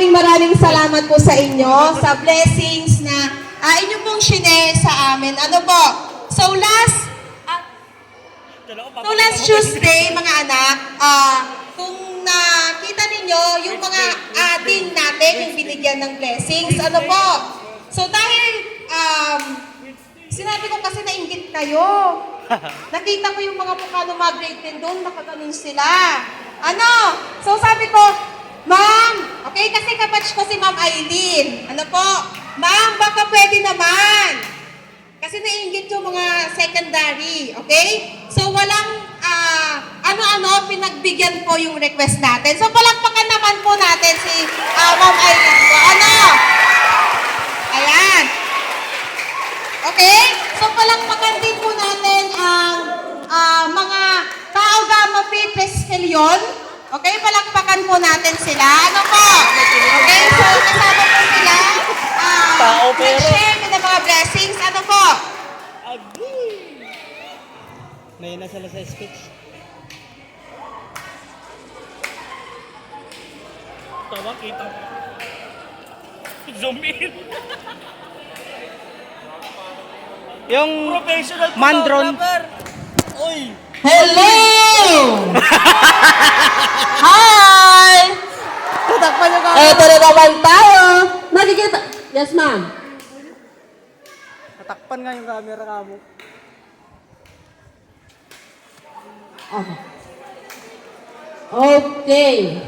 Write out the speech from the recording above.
maraming salamat po sa inyo sa blessings na inyo pong share sa amin. Ano po? So last Tuesday, mga anak, kung nakita ninyo yung mga ating natin, yung binigyan ng blessings, ano po? So dahil sinabi ko kasi nainggit kayo. Nakita ko yung mga mukha ng mga grade 10 doon, nakaganon sila. Ano? So sabi ko, Ma'am, okay, kasi kabatch ko si Ma'am Aileen. Ano po? Ma'am, baka pwede naman. Kasi naiinggit yung mga secondary, okay? So walang pinagbigyan po yung request natin. So palakpakan naman po natin si Ma'am Aileen. So, ano? Ayan. Okay? So palakpakan din po natin ang mga Tao Gamma Phi Triskelion. Okay? Palakpakan po natin sila. Ano po? Okay? So kasama po sila. Nag-share ng mga blessings. Ano po? May na sila sa speech. Tawa kita. Zoom in. Yung professional mandron. Oy. Hello! Hi! Tatakpan niyo ka. Eto na naman tayo. Nakikita. Yes, ma'am. Tatakpan nga yung camera ka mo. Okay.